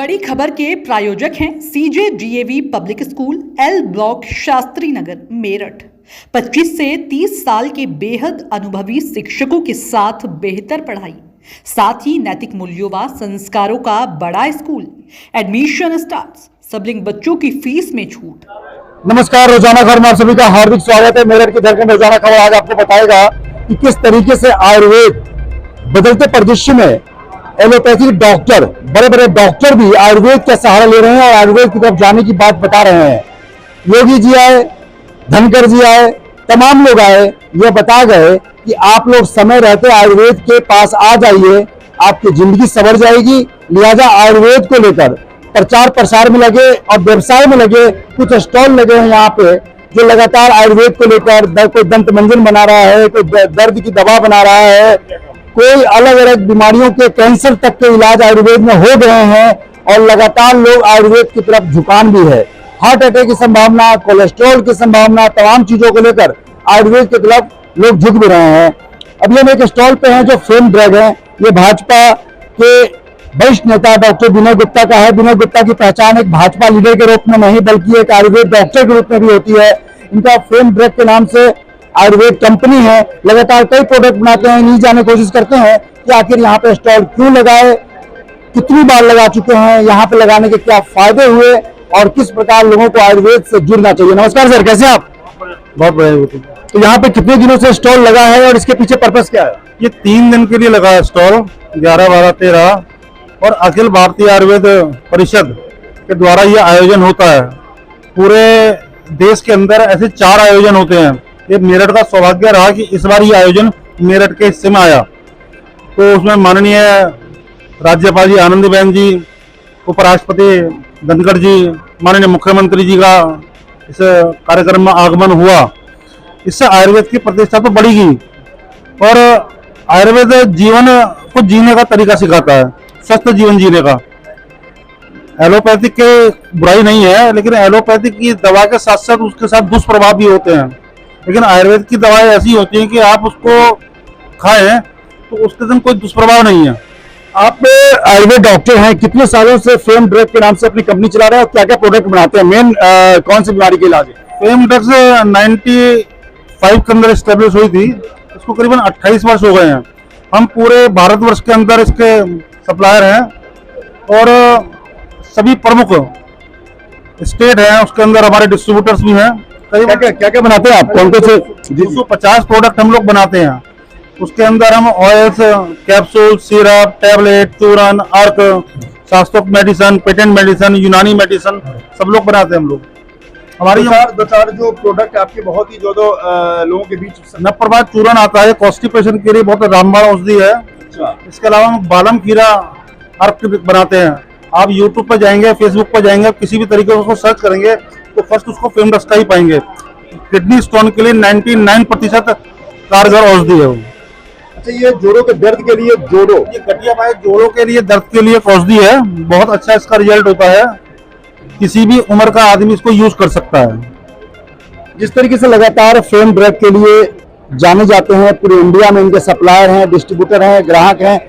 बड़ी खबर के प्रायोजक हैं CJ DAV public school L block Shastri Nagar Meerut. 25 से 30 साल के बेहद अनुभवी शिक्षकों के साथ बेहतर पढ़ाई, साथ ही नैतिक मूल्यों व संस्कारों का बड़ा स्कूल। Admission starts. सबलिंग बच्चों की फीस में छूट। नमस्कार, रोजाना खबर में आप सभी का हार्दिक स्वागत है। मेरठ की धड़कन रोजाना खबर आज आपको बताएगा कि किस तरीके से आयुर्वेद बदलते परिदृश्य में एलोपैथिक डॉक्टर, बड़े बड़े डॉक्टर भी आयुर्वेद का सहारा ले रहे हैं और आयुर्वेद की तरफ जाने की बात बता रहे हैं। योगी जी आए, धनखड़ जी आए, तमाम लोग आए, ये बता गए कि आप लोग समय रहते आयुर्वेद के पास आ जाइए, आपकी जिंदगी संवर जाएगी। लिहाजा आयुर्वेद को लेकर प्रचार प्रसार में लगे और व्यवसाय में लगे। कुछ स्टॉल लगे हैं यहाँ पे जो लगातार आयुर्वेद को लेकर कोई दंत मंजन बना रहा है, कोई दर्द की दवा बना रहा है, कोई अलग अलग बीमारियों के कैंसर तक के इलाज आयुर्वेद में हो गए हैं और लगातार लोग आयुर्वेद की तरफ झुकान भी है। हार्ट अटैक की संभावना, कोलेस्ट्रॉल की संभावना, तमाम चीजों को लेकर आयुर्वेद की तरफ लोग झुक भी रहे हैं। अभी हम एक स्टॉल पे हैं जो फेम ड्रग है। ये भाजपा के वरिष्ठ नेता डॉक्टर विनय गुप्ता का है। विनय गुप्ता की पहचान एक भाजपा लीडर के रूप में नहीं बल्कि एक आयुर्वेद डॉक्टर के रूप में भी होती है। इनका फेम ड्रग के नाम से आयुर्वेद कंपनी है। लगातार कई प्रोडक्ट बनाते हैं। नहीं जाने की कोशिश करते हैं कि आखिर यहाँ पे स्टॉल क्यों लगाए, कितनी बार लगा चुके हैं, यहाँ पे लगाने के क्या फायदे हुए और किस प्रकार लोगों को आयुर्वेद से जुड़ना चाहिए। नमस्कार सर, कैसे आप? बहुत बढ़िया। तो यहाँ पे कितने दिनों से स्टॉल लगा है और इसके पीछे पर्पस क्या है? ये 3 दिन के लिए लगा है स्टॉल, 11, 12, 13 और अखिल भारतीय आयुर्वेद परिषद के द्वारा ये आयोजन होता है। पूरे देश के अंदर ऐसे 4 आयोजन होते हैं। ये मेरठ का सौभाग्य रहा कि इस बार ये आयोजन मेरठ के हिस्से में आया। तो उसमें माननीय राज्यपाल जी आनंदीबेन जी, उपराष्ट्रपति धनखड़ जी, माननीय मुख्यमंत्री जी का इस कार्यक्रम में आगमन हुआ। इससे आयुर्वेद की प्रतिष्ठा तो बढ़ेगी और आयुर्वेद जीवन को जीने का तरीका सिखाता है, स्वस्थ जीवन जीने का। एलोपैथिक के बुराई नहीं है, लेकिन एलोपैथिक की दवा के साथ साथ उसके साथ दुष्प्रभाव भी होते हैं। लेकिन आयुर्वेद की दवाएं ऐसी होती हैं कि आप उसको खाएं तो उसके दिन कोई दुष्प्रभाव नहीं है। आप आयुर्वेद डॉक्टर हैं, कितने सालों से फेम ड्रग के नाम से अपनी कंपनी चला रहे हैं और क्या क्या प्रोडक्ट बनाते हैं? मेन कौन सी बीमारी के इलाज है? फेम ड्रग्स 95 के अंदर स्टेब्लिश हुई थी। इसको करीबन 28 वर्ष हो गए हैं। हम पूरे भारतवर्ष के अंदर इसके सप्लायर हैं और सभी प्रमुख स्टेट हैं उसके अंदर हमारे डिस्ट्रीब्यूटर्स भी हैं। क्या बनाते हैं आप? कौन कौन से? 250 प्रोडक्ट हम लोग बनाते हैं। उसके अंदर हम ऑयल्स, कैप्सूल, सिरप, टैबलेट, चूरन, अर्क, शास्त्रोक्त मेडिसिन, पेटेंट मेडिसिन, यूनानी मेडिसिन सब लोग बनाते हैं हम लोग। हमारी दो चार जो प्रोडक्ट आपके बहुत ही जो लोगों के बीच नवप्रभात चूरन आता है, कॉन्स्टिपेशन के लिए बहुत रामबाण औषधि है। इसके अलावा हम बालम खीरा अर्क बनाते हैं। आप यूट्यूब पर जाएंगे, फेसबुक पर जाएंगे, किसी भी तरीके से उसको सर्च करेंगे तो फर्स्ट उसको फेम ड्रग्स का ही पाएंगे। किडनी स्टोन के लिए 99% कारगर औषधि है वो। अच्छा, ये जोड़ों के दर्द के लिए ये गठिया पाए जोड़ों के लिए दर्द के लिए औषधि है। बहुत अच्छा इसका रिजल्ट होता है। किसी भी उम्र का आदमी इसको यूज कर सकता है। जिस तरीके से लगातार फेम ड्रग के लिए जाने जाते हैं, पूरे इंडिया में इनके सप्लायर हैं, डिस्ट्रीब्यूटर हैं, ग्राहक हैं।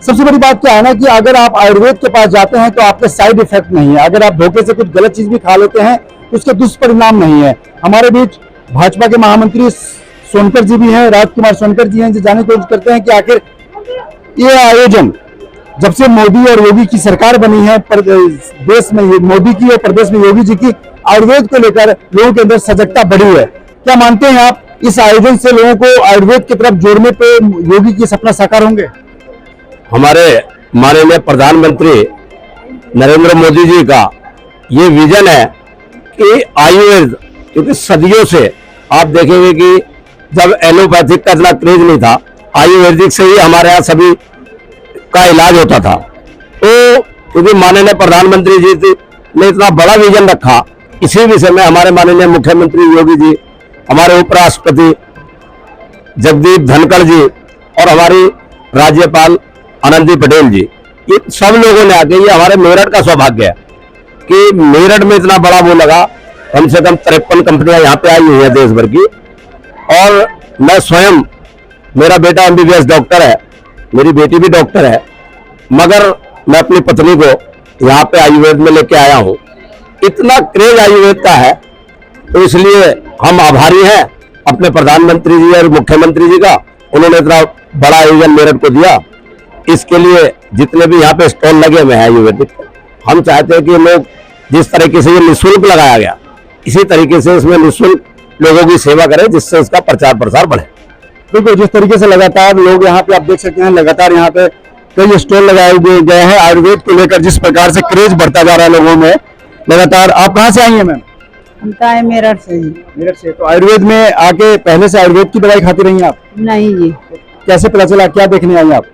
सबसे बड़ी बात क्या है ना कि अगर आप आयुर्वेद के पास जाते हैं तो आपके साइड इफेक्ट नहीं है। अगर आप धोखे से कुछ गलत चीज भी खा लेते हैं तो उसके दुष्परिणाम नहीं है। हमारे बीच भाजपा के महामंत्री सोनकर जी भी हैं, राजकुमार सोनकर जी हैं, जो जाने की कोशिश करते हैं कि आखिर ये आयोजन जब से मोदी और योगी की सरकार बनी है, देश में मोदी की और प्रदेश में योगी जी की, आयुर्वेद को लेकर लोगों के अंदर सजगता बढ़ी है। क्या मानते हैं आप इस आयोजन से लोगों को आयुर्वेद की तरफ जोड़ने पे योगी की सपना साकार होंगे? हमारे माननीय प्रधानमंत्री नरेंद्र मोदी जी का ये विजन है कि आयुर्वेद, क्योंकि सदियों से आप देखेंगे कि जब एलोपैथिक का इतना क्रेज नहीं था, आयुर्वेदिक से ही हमारे यहाँ सभी का इलाज होता था। तो क्योंकि माननीय प्रधानमंत्री जी ने इतना बड़ा विजन रखा, इसी विषय में हमारे माननीय मुख्यमंत्री योगी जी, हमारे उपराष्ट्रपति जगदीप धनखड़ जी और हमारी राज्यपाल आनंदी पटेल जी, ये सब लोगों ने आके, ये हमारे मेरठ का सौभाग्य है कि मेरठ में इतना बड़ा वो लगा। कम से कम 53 कंपनियां यहाँ पे आई हुई है देश भर की। और मैं स्वयं, मेरा बेटा MBBS डॉक्टर है, मेरी बेटी भी डॉक्टर है, मगर मैं अपनी पत्नी को यहाँ पे आयुर्वेद में लेके आया हूँ, इतना क्रेज आयुर्वेद का है, तो इसलिए हम आभारी हैं अपने प्रधानमंत्री जी और मुख्यमंत्री जी का। उन्होंने इतना बड़ा आयोजन मेरठ को दिया। इसके लिए जितने भी यहाँ पे स्टॉल लगे हुए हैं आयुर्वेदिक, हम चाहते हैं कि लोग जिस तरीके से ये निःशुल्क लगाया गया, इसी तरीके से इसमें निःशुल्क लोगों की सेवा करें, जिससे इसका प्रचार प्रसार बढ़े। बिल्कुल, जिस तरीके से लगातार लोग यहाँ पे आप देख सकते हैं, लगातार यहाँ पे कई स्टॉल लगाए गए हैं आयुर्वेद को लेकर, जिस प्रकार से क्रेज बढ़ता जा रहा है लोगों में लगातार। आप कहाँ से आई हैं मैम? हम तो आए मेरठ से जी। मेरठ से। तो आयुर्वेद में आके पहले से आयुर्वेद की दवाई खाती रही हैं आप? नहीं जी, कैसे पता चला, क्या देखने आई आप?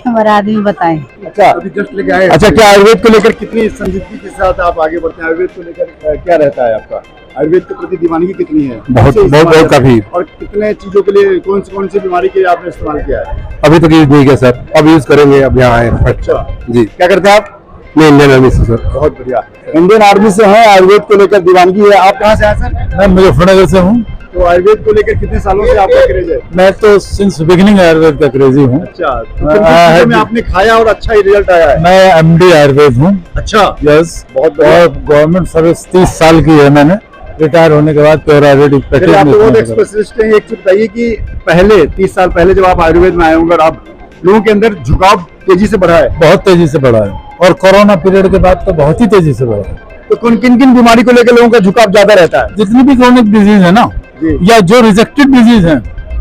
हमारा आदमी बताए। अच्छा, अच्छा, क्या आयुर्वेद को लेकर कितनी संजीदगी के साथ आप आगे बढ़ते हैं? आयुर्वेद को लेकर क्या रहता है आपका? आयुर्वेद के प्रति दीवानगी कितनी है? बहुत काफी। और कितने चीजों के लिए, कौन सी बीमारी के लिए आपने इस्तेमाल किया है? अभी तक यूज नहीं किया सर, अब यूज करेंगे, अब यहाँ आए। अच्छा जी। क्या करते हैं आप? मैं इंडियन आर्मी से सर। बहुत बढ़िया, इंडियन आर्मी से हैं, आयुर्वेद को लेकर दीवानगी है। आप कहाँ से आए सर? मैं मुजफ्फरनगर से हूँ। तो आयुर्वेद को लेकर कितने सालों से आपका क्रेज है? मैं तो सिंस बिगिनिंग आयुर्वेद का क्रेजी हूँ। अच्छा, तो किन चीजों में आपने खाया और अच्छा ही रिजल्ट आया है? मैं एमडी आयुर्वेद हूँ। अच्छा, यस, बहुत बढ़िया। गवर्नमेंट सर्विस 30 साल की है मैंने। रिटायर होने के बाद प्योर आयुर्वेदिक चलिए, आप तो बहुत प्रैक्टिस। स्पेशलिस्ट हैं। एक चीज बताइए कि पहले 30 साल पहले जब आप आयुर्वेद में आए होंगे, और आप लोगों के अंदर झुकाव तेजी से बढ़ा है, बहुत तेजी से बढ़ा है, और कोरोना पीरियड के बाद तो बहुत ही तेजी से बढ़ा है। तो किन किन बीमारी को लेकर लोगों का झुकाव ज्यादा रहता है? जितनी भी क्रोनिक डिजीज है ना, जी। या जो रिजेक्टेड डिजीज है,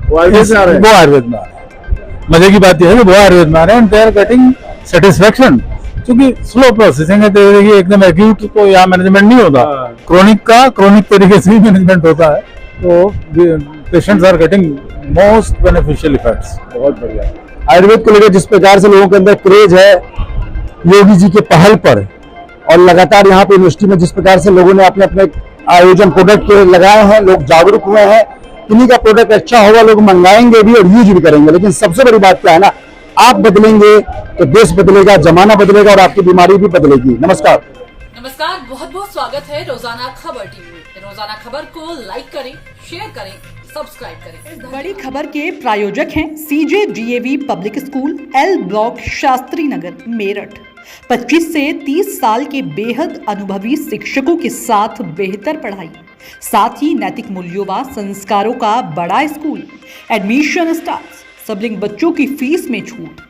वो आयुर्वेद में आ रहे हैं। वो आयुर्वेद में आ रहे हैं। मजे की बात यह है कि वो आयुर्वेद में आ रहे हैं, दे आर गेटिंग सेटिस्फेक्शन। क्योंकि स्लो प्रोसेसिंग है, तो देखिए एकदम एक्यूट तो यहाँ मैनेजमेंट नहीं होता, क्रोनिक तरीके से ही मैनेजमेंट होता है, तो patients are getting most beneficial effects. बहुत बढ़िया। आयुर्वेद को लेकर जिस प्रकार से लोगों के अंदर क्रेज है योगी जी के पहल पर, और लगातार यहाँ पे यूनिवर्सिटी में जिस प्रकार से लोगों ने अपने अपने आयोजन प्रोडक्ट लगाए हैं, लोग जागरूक हुए हैं, किन्हीं का प्रोडक्ट अच्छा होगा, लोग मंगाएंगे भी और यूज भी करेंगे। लेकिन सबसे बड़ी बात क्या है ना, आप बदलेंगे तो देश बदलेगा, जमाना बदलेगा, और आपकी बीमारी भी बदलेगी। नमस्कार। नमस्कार, बहुत बहुत स्वागत है रोजाना खबर टीवी में। रोजाना खबर को लाइक करें, शेयर करें, सब्सक्राइब करें। बड़ी खबर के प्रायोजक हैं CJ DAV public school, L block, Shastri Nagar, Meerut. 25 से 30 साल के बेहद अनुभवी शिक्षकों के साथ बेहतर पढ़ाई, साथ ही नैतिक मूल्यों व संस्कारों का बड़ा स्कूल। एडमिशन स्टार्ट, सबलिंग बच्चों की फीस में छूट।